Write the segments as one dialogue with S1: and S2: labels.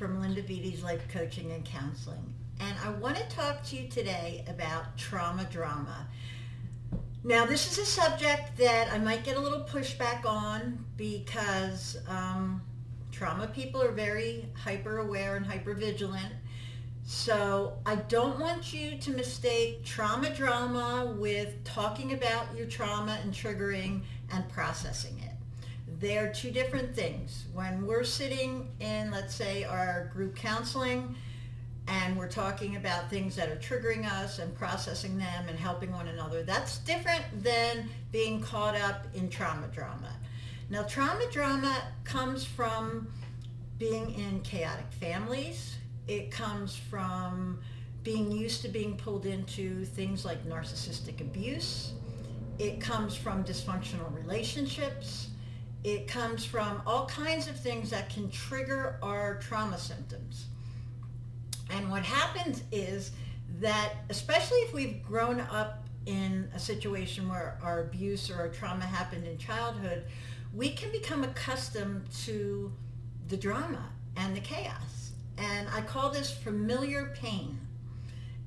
S1: from Linda Vidi's Life Coaching and Counseling, and I want to talk to you today about trauma drama. Now, this is a subject that I might get a little pushback on because trauma people are very hyper aware and hyper vigilant. So I don't want you to mistake trauma drama with talking about your trauma and triggering and processing it. They're two different things. When we're sitting in, let's say, our group counseling, and we're talking about things that are triggering us and processing them and helping one another, that's different than being caught up in trauma drama. Now, trauma drama comes from being in chaotic families. It comes from being used to being pulled into things like narcissistic abuse. It comes from dysfunctional relationships. It comes from all kinds of things that can trigger our trauma symptoms. And what happens is that, especially if we've grown up in a situation where our abuse or our trauma happened in childhood, we can become accustomed to the drama and the chaos. And I call this familiar pain.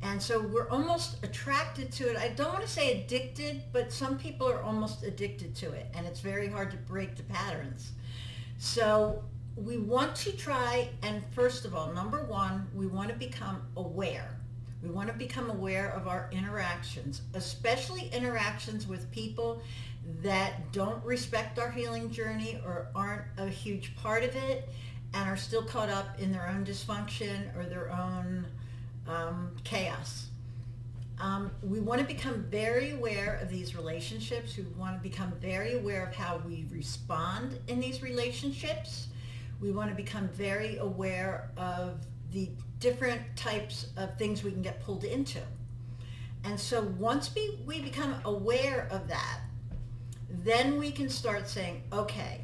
S1: And so we're almost attracted to it. I don't want to say addicted, but some people are almost addicted to it, and it's very hard to break the patterns. So we want to try, and first of all, number one, we want to become aware. We want to become aware of our interactions, especially interactions with people that don't respect our healing journey or aren't a huge part of it and are still caught up in their own dysfunction or their own chaos. We want to become very aware of these relationships. We want to become very aware of how we respond in these relationships. We want to become very aware of the different types of things we can get pulled into. And so once we become aware of that, then we can start saying, okay,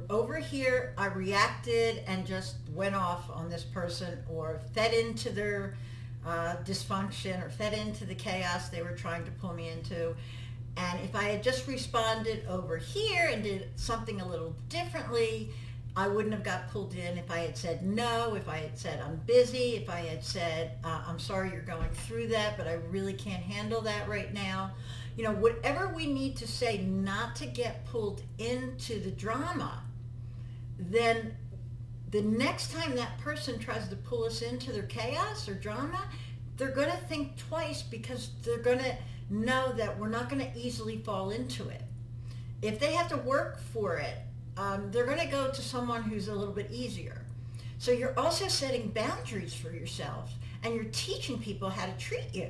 S1: over here I reacted and just went off on this person or fed into their dysfunction or fed into the chaos they were trying to pull me into. And if I had just responded over here and did something a little differently, I wouldn't have got pulled in. If I had said no, if I had said I'm busy, if I had said I'm sorry you're going through that, but I really can't handle that right now. You know, whatever we need to say not to get pulled into the drama, then the next time that person tries to pull us into their chaos or drama, they're going to think twice because they're going to know that we're not going to easily fall into it. If they have to work for it, they're going to go to someone who's a little bit easier. So you're also setting boundaries for yourself, and you're teaching people how to treat you.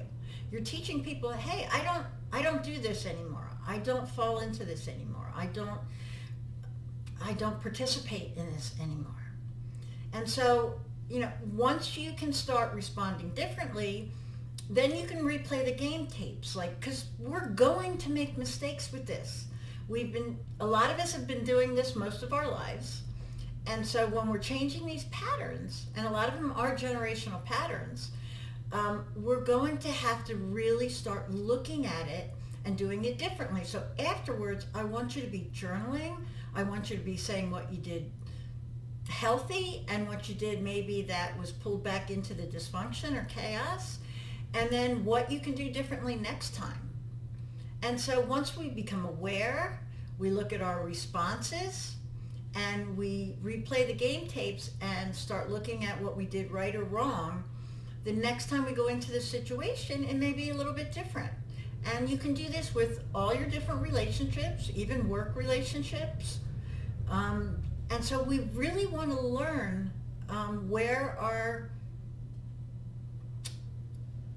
S1: You're teaching people, hey, I don't do this anymore. I don't fall into this anymore. I don't participate in this anymore. And so, you know, once you can start responding differently, then you can replay the game tapes, like, because we're going to make mistakes with this. A lot of us have been doing this most of our lives. And so when we're changing these patterns, and a lot of them are generational patterns, we're going to have to really start looking at it and doing it differently. So afterwards, I want you to be journaling. I want you to be saying what you did healthy and what you did maybe that was pulled back into the dysfunction or chaos, and then what you can do differently next time. And so once we become aware, we look at our responses and we replay the game tapes and start looking at what we did right or wrong. The next time we go into the situation, it may be a little bit different. And you can do this with all your different relationships, even work relationships. And so we really want to learn where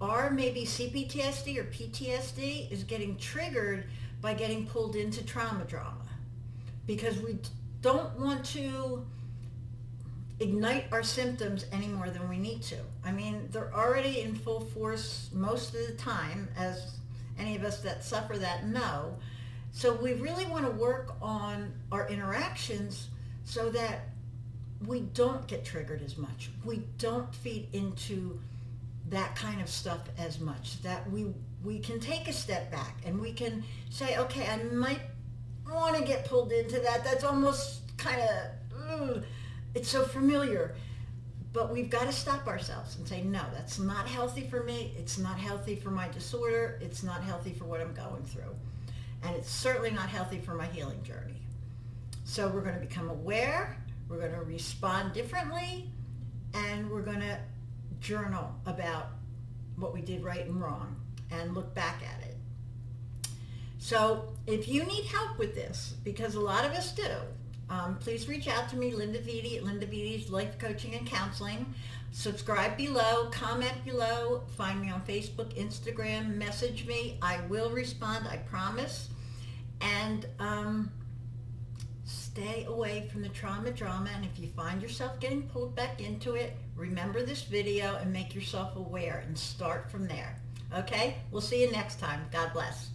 S1: our maybe C-ptsd or PTSD is getting triggered by getting pulled into trauma drama. Because we don't want to ignite our symptoms any more than we need to. I mean, they're already in full force most of the time, as any of us that suffer that know. So we really want to work on our interactions so that we don't get triggered as much. We don't feed into that kind of stuff as much, that we can take a step back and we can say, okay, I might want to get pulled into that. That's almost kind of, it's so familiar. But we've got to stop ourselves and say, no, that's not healthy for me. It's not healthy for my disorder. It's not healthy for what I'm going through. And it's certainly not healthy for my healing journey. So we're going to become aware. We're going to respond differently. And we're going to journal about what we did right and wrong and look back at it. So if you need help with this, because a lot of us do, please reach out to me, Linda Vitti at Linda Vitti's Life Coaching and Counseling. Subscribe below, comment below, find me on Facebook, Instagram, message me. I will respond, I promise. And stay away from the trauma drama. And if you find yourself getting pulled back into it, remember this video and make yourself aware and start from there. Okay? We'll see you next time. God bless.